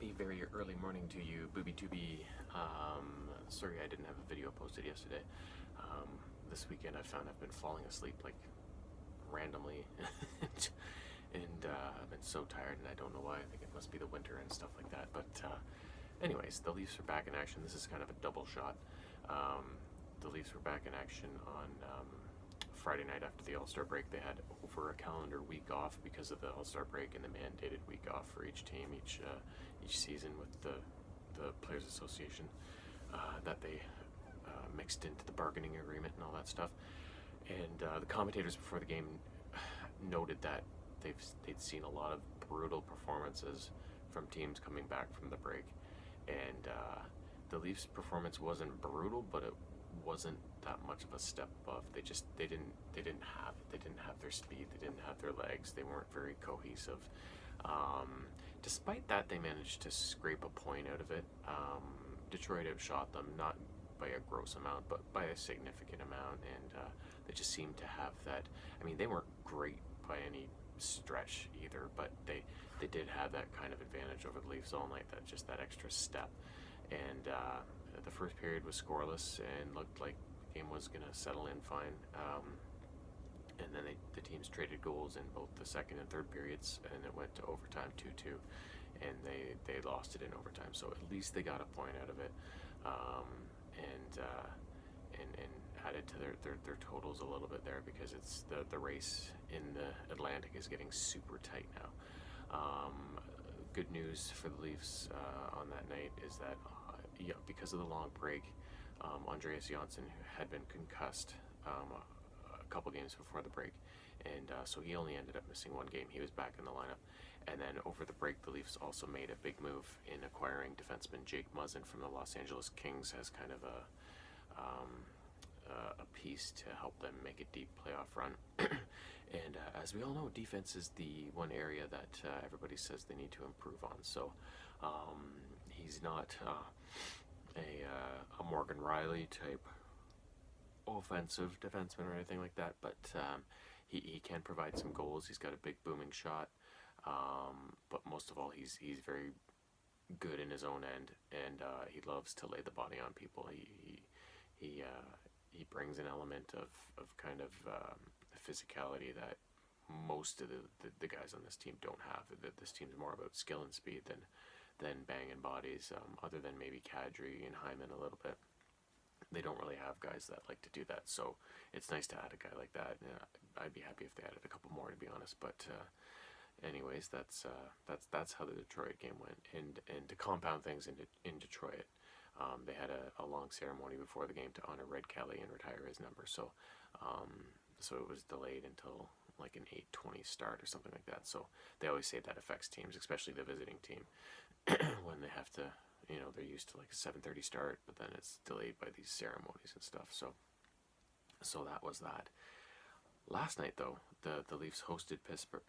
A very early morning to you, Booby Tooby. Sorry I didn't have a video posted yesterday. This weekend I found I've been falling asleep like randomly and I've been so tired and I don't know why. I think it must be the winter and stuff like that. But anyways, the Leafs are back in action. This is kind of a double shot. The Leafs were back in action on Friday night after the All-Star break. They had over a calendar week off because of the All-Star break and the mandated week off for each team each season with the Players Association that they mixed into the bargaining agreement and all that stuff. And the commentators before the game noted that they'd seen a lot of brutal performances from teams coming back from the break, and the Leafs' performance wasn't brutal, but it wasn't that much of a step above. They didn't have it. They didn't have their speed. They didn't have their legs. They weren't very cohesive. Despite that, they managed to scrape a point out of it. Detroit outshot them, not by a gross amount, but by a significant amount, and they just seemed to have that. I mean, they weren't great by any stretch either, but they did have that kind of advantage over the Leafs all night, that extra step. And the first period was scoreless and looked like the game was going to settle in fine. And then the teams traded goals in both the second and third periods, and it went to overtime 2-2, and they lost it in overtime. So at least they got a point out of it, and added to their totals a little bit there, because it's the race in the Atlantic is getting super tight now. Good news for the Leafs on that night is that because of the long break, Andreas Johnsson, who had been concussed a couple games before the break, and so he only ended up missing one game. He was back in the lineup. And then over the break, the Leafs also made a big move in acquiring defenseman Jake Muzzin from the Los Angeles Kings as kind of a piece to help them make a deep playoff run. And as we all know, defense is the one area that everybody says they need to improve on. So he's not a Morgan Riley type offensive defenseman or anything like that, but he can provide some goals. He's got a big booming shot, but most of all, he's very good in his own end, and he loves to lay the body on people. He brings an element of kind of physicality that most of the guys on this team don't have. This team's more about skill and speed than banging bodies, other than maybe Kadri and Hyman a little bit. They don't really have guys that like to do that, so it's nice to add a guy like that. I'd be happy if they added a couple more, to be honest. But anyways, that's how the Detroit game went. And to compound things in Detroit, they had a long ceremony before the game to honor Red Kelly and retire his number. So it was delayed until like an 8:20 start or something like that. So they always say that affects teams, especially the visiting team, when they have to. They're used to like a 7:30 start, but then it's delayed by these ceremonies and stuff. So that was that. Last night, though, the Leafs hosted Pittsburgh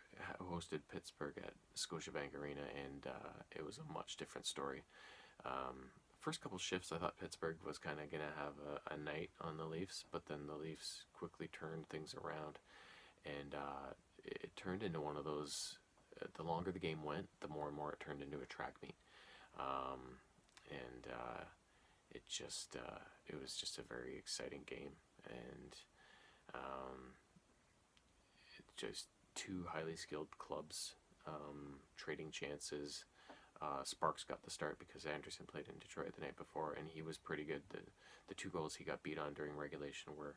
at Scotiabank Arena, and it was a much different story. First couple shifts, I thought Pittsburgh was kind of going to have a night on the Leafs, but then the Leafs quickly turned things around, and it turned into one of those. The longer the game went, the more and more it turned into a track meet. It was just a very exciting game, and just two highly skilled clubs trading chances. Sparks got the start because Anderson played in Detroit the night before, and he was pretty good. The two goals he got beat on during regulation were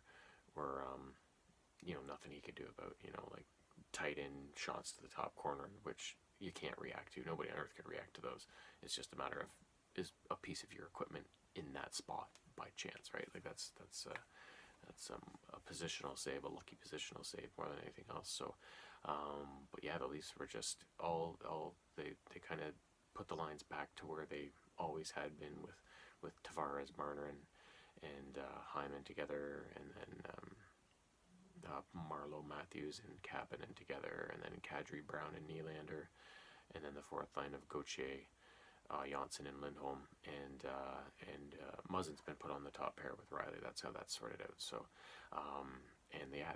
nothing he could do about, like tight end shots to the top corner, which you can't react to. Nobody on earth can react to those. It's just a matter of, is a piece of your equipment in that spot by chance, right? Like that's a positional save, a lucky positional save more than anything else. So, but yeah, the Leafs were just they kind of put the lines back to where they always had been with Tavares, Marner, and Hyman together, and then Marlowe, Matthews, and Kapanen together, and then Kadri, Brown, and Nylander, and then the fourth line of Gauthier, Johnsson, and Lindholm, and Muzzin's been put on the top pair with Riley. That's how that's sorted out. So, and yeah,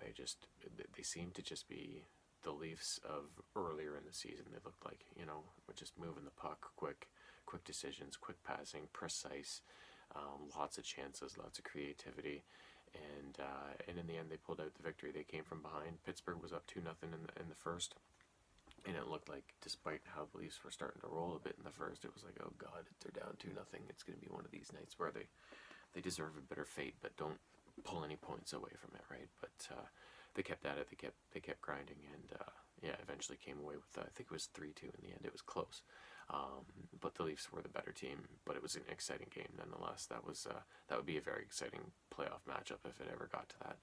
they seem to just be the Leafs of earlier in the season. They looked like, we're just moving the puck quick, quick decisions, quick passing, precise, lots of chances, lots of creativity, and in the end they pulled out the victory. They came from behind. Pittsburgh was up 2-0 in the first, and it looked like, despite how the Leafs were starting to roll a bit in the first, it was like, oh god, they're down 2-0. It's going to be one of these nights where they deserve a bitter fate, but don't pull any points away from it, right? But they kept at it. They kept grinding, and yeah, eventually came away with, I think it was 3-2 in the end. It was close, but the Leafs were the better team. But it was an exciting game nonetheless. That would be a very exciting playoff matchup if it ever got to that.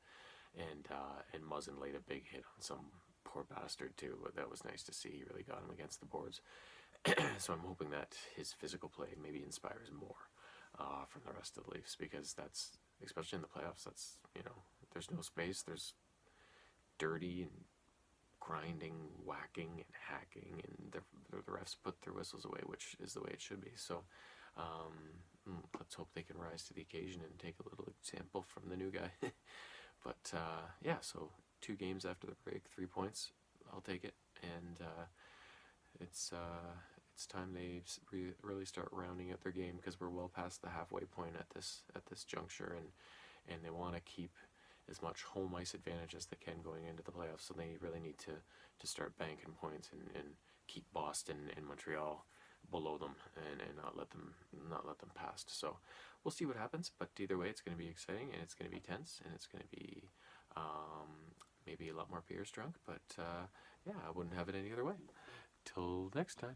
And Muzzin laid a big hit on some poor bastard too. That was nice to see. He really got him against the boards. So I'm hoping that his physical play maybe inspires more from the rest of the Leafs, because that's, especially in the playoffs, that's, there's no space. There's dirty and grinding, whacking and hacking, and the refs put their whistles away, which is the way it should be. So let's hope they can rise to the occasion and take a little example from the new guy. But yeah, so 2 games after the break, 3 points, I'll take it, and it's time they really start rounding out their game, because we're well past the halfway point at this juncture, and they want to keep as much home ice advantage as they can going into the playoffs. So they really need to start banking points and keep Boston and Montreal below them, and not let them past. So we'll see what happens, but either way, it's going to be exciting, and it's going to be tense, and it's going to be maybe a lot more beers drunk, but yeah, I wouldn't have it any other way. Till next time.